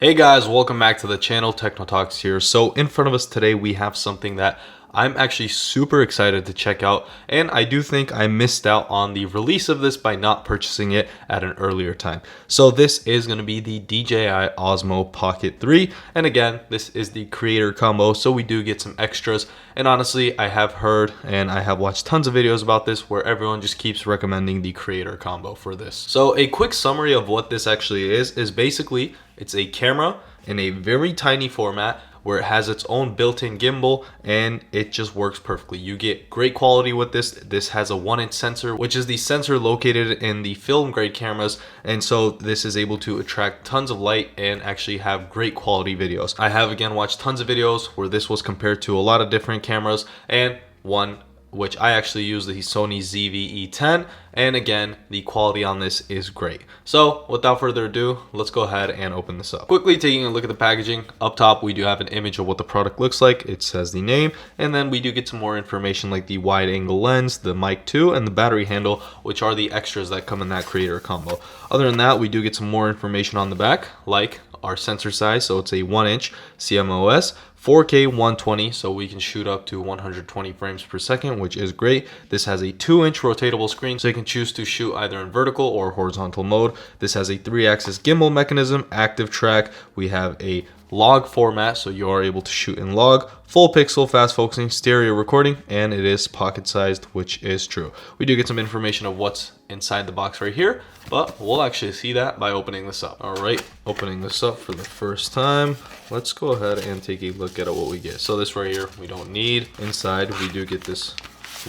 Hey guys, welcome back to the channel. Techno Talks here. So in front of us today we have something that I'm actually super excited to check out, and I do think I missed out on the release of this by not purchasing it at an earlier time. So this is going to be the DJI Osmo Pocket 3, and again, this is the creator combo, so we do get some extras. And honestly, I have heard and I have watched tons of videos about this where everyone just keeps recommending the creator combo for this. So a quick summary of what this actually is basically it's a camera in a very tiny format where it has its own built-in gimbal, and it just works perfectly. You get great quality with this. This has a 1-inch sensor, which is the sensor located in the film grade cameras, and so this is able to attract tons of light and actually have great quality videos. I have again watched tons of videos where this was compared to a lot of different cameras, and one which I actually use the Sony ZV-E10, and again the quality on this is great. So without further ado, let's go ahead and open this up. Quickly taking a look at the packaging, up top we do have an image of what the product looks like. It says the name, and then we do get some more information like the wide angle lens, the mic 2, and the battery handle, which are the extras that come in that creator combo. Other than that, we do get some more information on the back, like our sensor size, so it's a 1-inch CMOS, 4K 120, so we can shoot up to 120 frames per second, which is great. This has a 2-inch rotatable screen, so you can choose to shoot either in vertical or horizontal mode. This has a 3-axis gimbal mechanism, active track. We have a log format, so you are able to shoot in log, full pixel, fast focusing, stereo recording, and it is pocket sized, which is true. We do get some information of what's inside the box right here, but we'll actually see that by opening this up. All right, opening this up for the first time. Let's go ahead and take a look at what we get. So this right here we don't need. Inside we do get this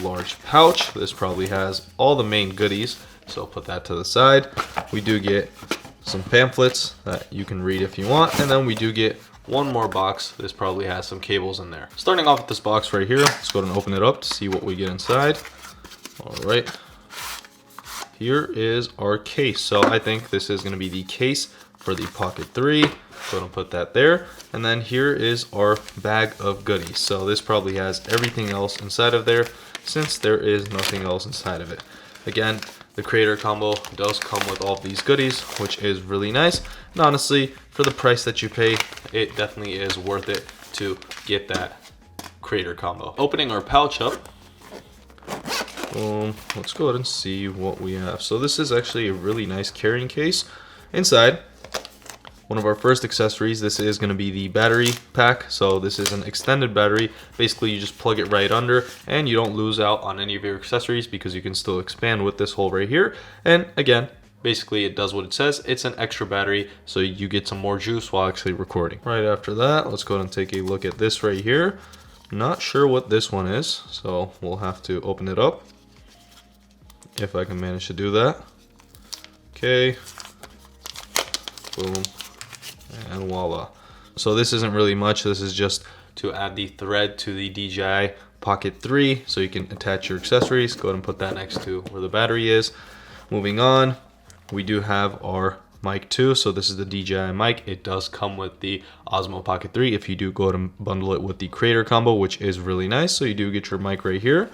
large pouch. This probably has all the main goodies, so I'll put that to the side. We do get some pamphlets that you can read if you want, and then we do get one more box. This probably has some cables in there. Starting off with this box right here, let's go ahead and open it up to see what we get inside. All right, here is our case. So I think this is going to be the case for the Pocket 3. Go ahead and put that there, and then here is our bag of goodies. So this probably has everything else inside of there, since there is nothing else inside of it. Again, the creator combo does come with all of these goodies, which is really nice. And honestly, for the price that you pay, it definitely is worth it to get that creator combo. Opening our pouch up, let's go ahead and see what we have. So this is actually a really nice carrying case. Inside, one of our first accessories, this is going to be the battery pack. So this is an extended battery. Basically, you just plug it right under and you don't lose out on any of your accessories because you can still expand with this hole right here. And again, basically it does what it says. It's an extra battery, so you get some more juice while actually recording. Right after that, let's go ahead and take a look at this right here. Not sure what this one is, so we'll have to open it up if I can manage to do that. Okay, boom. And voila. So this isn't really much. This is just to add the thread to the DJI Pocket 3 so you can attach your accessories. Go ahead and put that next to where the battery is. Moving on, we do have our mic 2. So this is the DJI mic. It does come with the Osmo Pocket 3 if you do go ahead and bundle it with the creator combo, which is really nice. So you do get your mic right here.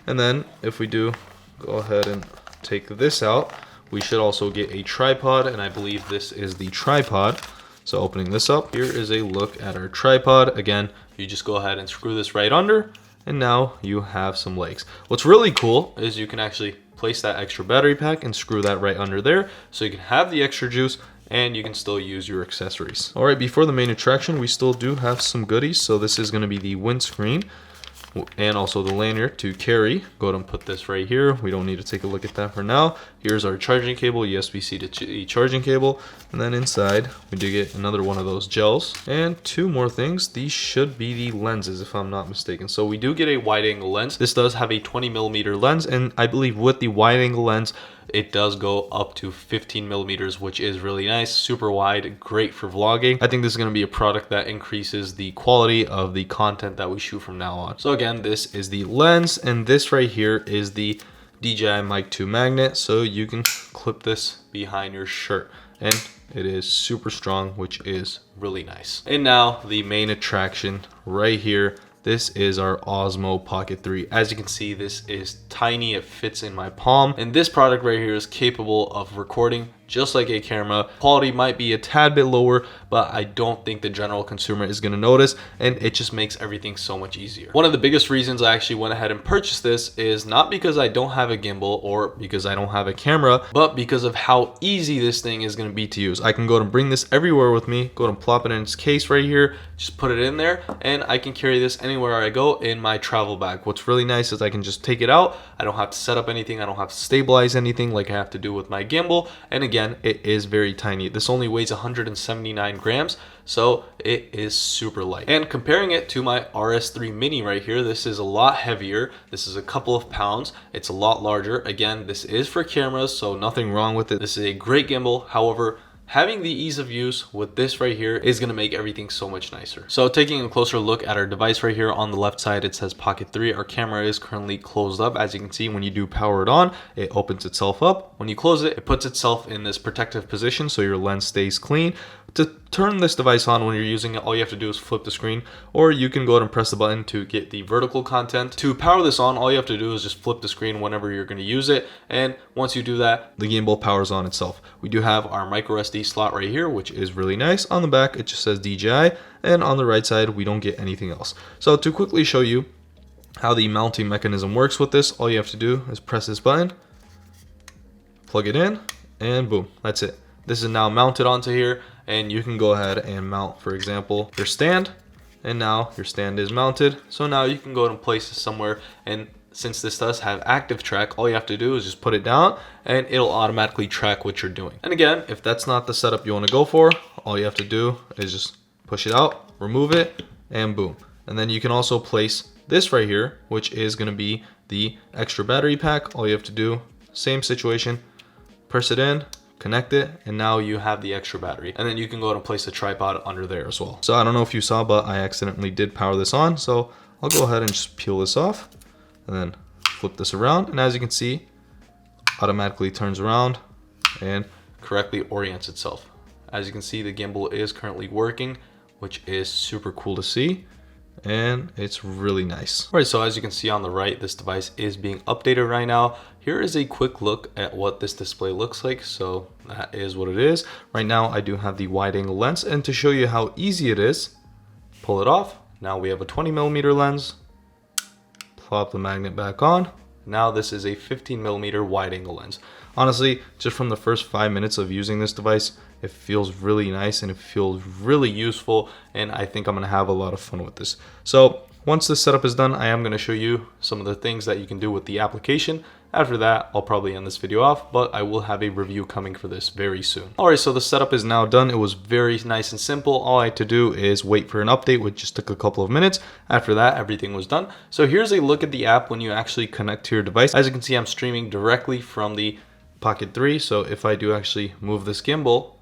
And then if we do go ahead and take this out, we should also get a tripod, and I believe this is the tripod. So opening this up, here is a look at our tripod. Again, you just go ahead and screw this right under, and now you have some legs. What's really cool is you can actually place that extra battery pack and screw that right under there, so you can have the extra juice and you can still use your accessories. All right, before the main attraction, we still do have some goodies. So this is going to be the windscreen and also the lanyard to carry. Go ahead and put this right here. We don't need to take a look at that for now. Here's our charging cable, USB-C to charging cable, and then inside we do get another one of those gels and two more things. These should be the lenses if I'm not mistaken. So we do get a wide angle lens. This does have a 20mm lens, and I believe with the wide angle lens it does go up to 15mm, which is really nice. Super wide, great for vlogging. I think this is going to be a product that increases the quality of the content that we shoot from now on. So again, this is the lens, and this right here is the DJI Mic 2 magnet, so you can clip this behind your shirt, and it is super strong, which is really nice. And now the main attraction right here. This is our Osmo Pocket 3. As you can see, this is tiny. It fits in my palm. And this product right here is capable of recording just like a camera. Quality might be a tad bit lower, but I don't think the general consumer is going to notice, and it just makes everything so much easier. One of the biggest reasons I actually went ahead and purchased this is not because I don't have a gimbal or because I don't have a camera, but because of how easy this thing is going to be to use. I can go and bring this everywhere with me, go and plop it in its case right here, just put it in there, and I can carry this anywhere I go in my travel bag. What's really nice is I can just take it out. I don't have to set up anything. I don't have to stabilize anything like I have to do with my gimbal. And again, it is very tiny. This only weighs 179 grams, so it is super light. And comparing it to my RS3 Mini right here, this is a lot heavier. This is a couple of pounds. It's a lot larger. Again, this is for cameras, so nothing wrong with it. This is a great gimbal. However, having the ease of use with this right here is going to make everything so much nicer. So taking a closer look at our device right here, on the left side it says Pocket 3. Our camera is currently closed up. As you can see, when you do power it on, it opens itself up. When you close it, it puts itself in this protective position so your lens stays clean. To turn this device on when you're using it, all you have to do is flip the screen, or you can go ahead and press the button to get the vertical content. To power this on, all you have to do is just flip the screen whenever you're going to use it, and once you do that, the gimbal powers on itself. We do have our micro SD slot right here, which is really nice. On the back it just says DJI, and on the right side we don't get anything else. So to quickly show you how the mounting mechanism works with this, all you have to do is press this button, plug it in, and boom, that's it. This is now mounted onto here, and you can go ahead and mount, for example, your stand, and now your stand is mounted. So now you can go ahead and place this somewhere, and since this does have active track, all you have to do is just put it down and it'll automatically track what you're doing. And again, if that's not the setup you want to go for, all you have to do is just push it out, remove it, and boom. And then you can also place this right here, which is going to be the extra battery pack. All you have to do, same situation, press it in, connect it, and now you have the extra battery. And then you can go ahead and place a tripod under there as well. So I don't know if you saw, but I accidentally did power this on, so I'll go ahead and just peel this off and then flip this around, and as you can see, automatically turns around and correctly orients itself. As you can see, the gimbal is currently working, which is super cool to see, and it's really nice. All right, so as you can see on the right, this device is being updated right now. Here is a quick look at what this display looks like. So that is what it is. Right now I do have the wide angle lens, and to show you how easy it is, pull it off. Now we have a 20mm lens, plop the magnet back on. Now this is a 15mm wide angle lens. Honestly, just from the first 5 minutes of using this device, it feels really nice and it feels really useful, and I think I'm gonna have a lot of fun with this. So once this setup is done, I am gonna show you some of the things that you can do with the application. After that, I'll probably end this video off, but I will have a review coming for this very soon. Alright, so the setup is now done. It was very nice and simple. All I had to do is wait for an update, which just took a couple of minutes. After that, everything was done. So here's a look at the app when you actually connect to your device. As you can see, I'm streaming directly from the Pocket 3. So if I do actually move this gimbal,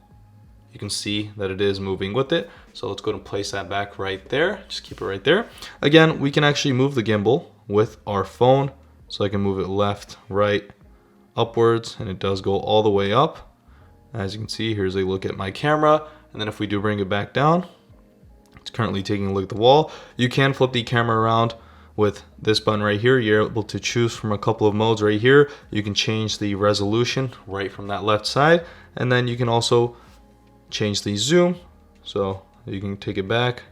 you can see that it is moving with it. So let's go and place that back right there. Just keep it right there. Again, we can actually move the gimbal with our phone. So I can move it left, right, upwards, and it does go all the way up. As you can see, here's a look at my camera. And then if we do bring it back down, it's currently taking a look at the wall. You can flip the camera around with this button right here. You're able to choose from a couple of modes right here. You can change the resolution right from that left side. And then you can also change the zoom. So you can take it back,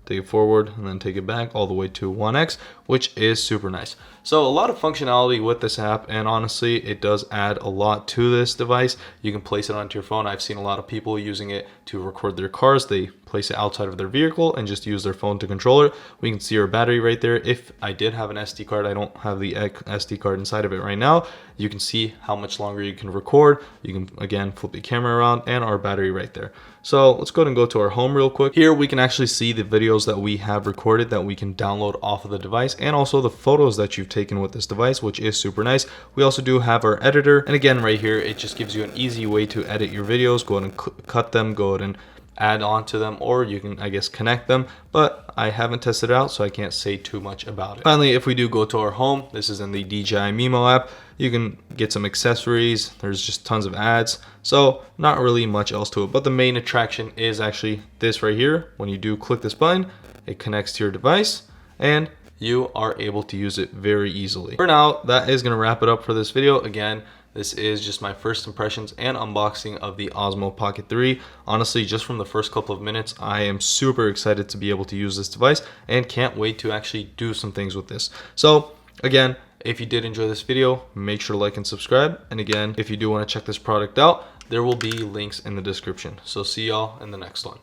take it forward, and then take it back all the way to 1x, which is super nice. So a lot of functionality with this app, and honestly, it does add a lot to this device. You can place it onto your phone. I've seen a lot of people using it to record their cars. They place it outside of their vehicle and just use their phone to control it. We can see our battery right there. If I did have an SD card, I don't have the SD card inside of it right now. You can see how much longer you can record. You can, again, flip the camera around, and our battery right there. So let's go ahead and go to our home real quick. Here we can actually see the videos that we have recorded that we can download off of the device, and also the photos that you've taken with this device, which is super nice. We also do have our editor, and again right here it just gives you an easy way to edit your videos. Go ahead and cut them, go ahead and add on to them, or you can, I guess, connect them, but I haven't tested it out, so I can't say too much about it. Finally, if we do go to our home, this is in the DJI Mimo app. You can get some accessories. There's just tons of ads, so not really much else to it, but the main attraction is actually this right here. When you do click this button, it connects to your device, and you are able to use it very easily. For now, that is going to wrap it up for this video. Again, This is just my first impressions and unboxing of the Osmo Pocket 3. Honestly, just from the first couple of minutes, I am super excited to be able to use this device and can't wait to actually do some things with this. So again, if you did enjoy this video, make sure to like and subscribe. And again, if you do want to check this product out, there will be links in the description. So see y'all in the next one.